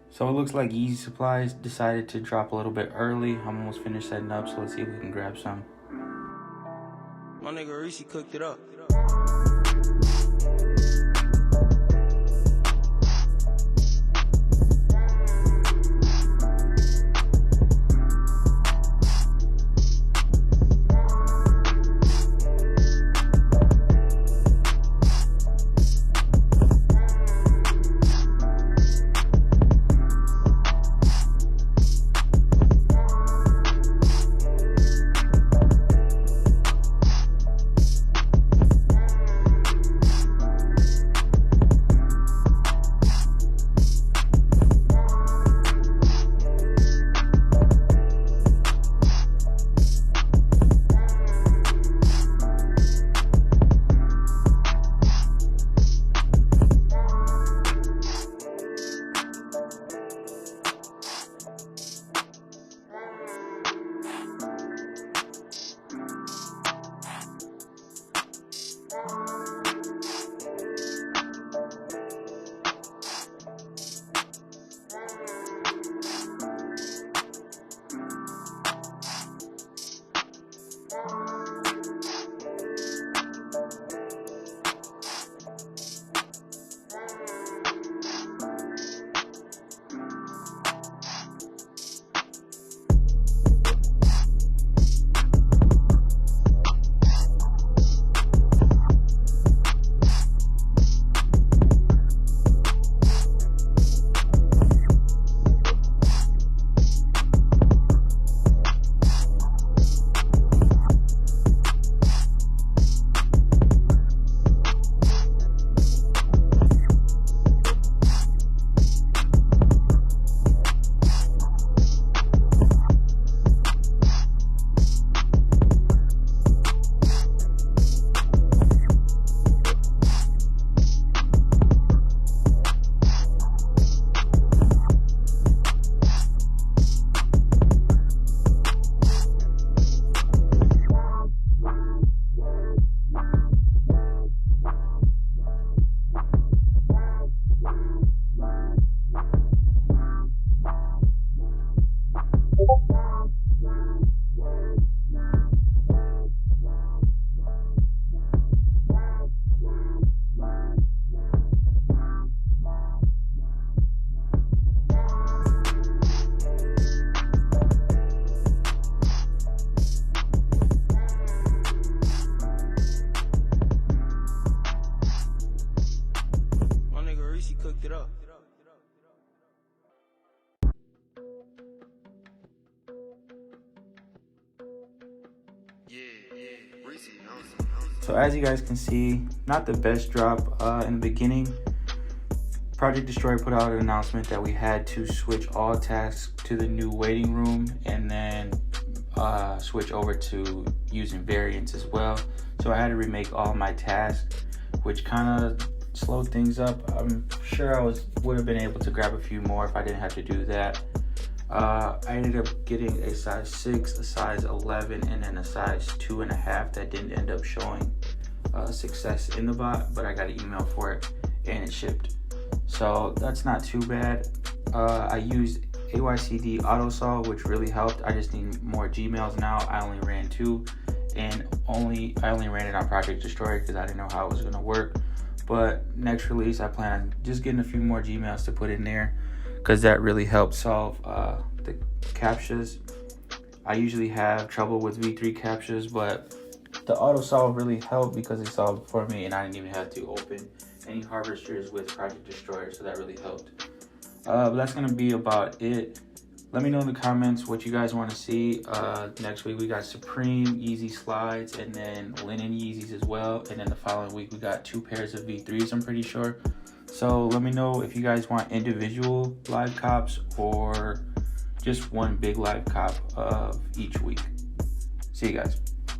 So it looks like Yeezy Supplies decided to drop a little bit early. I'm almost finished setting up, so let's see if we can grab some. My nigga Reese cooked it up. My nigga Reese cooked it up. So as you guys can see, not the best drop in the beginning. Project Destroyer put out an announcement that we had to switch all tasks to the new waiting room and then switch over to using variants as well. So I had to remake all my tasks, which kind of slowed things up. I'm sure I would have been able to grab a few more if I didn't have to do that. I ended up getting a size 6, a size 11, and then a size 2.5 that didn't end up showing success in the bot, but I got an email for it and it shipped. So that's not too bad. I used AYCD auto solve, which really helped. I just need more Gmails now. I only ran 2, and I only ran it on Project Destroyer because I didn't know how it was going to work. But next release, I plan on just getting a few more Gmails to put in there, because that really helped solve the CAPTCHAs. I usually have trouble with V3 CAPTCHAs, but the auto solve really helped because it solved for me and I didn't even have to open any harvesters with Project Destroyer, so that really helped. But that's gonna be about it. Let me know in the comments what you guys want to see. Next week we got Supreme Yeezy slides and then linen Yeezys as well, and then the following week we got 2 pairs of V3s, I'm pretty sure. So let me know if you guys want individual live cops or just one big live cop of each week. See you guys.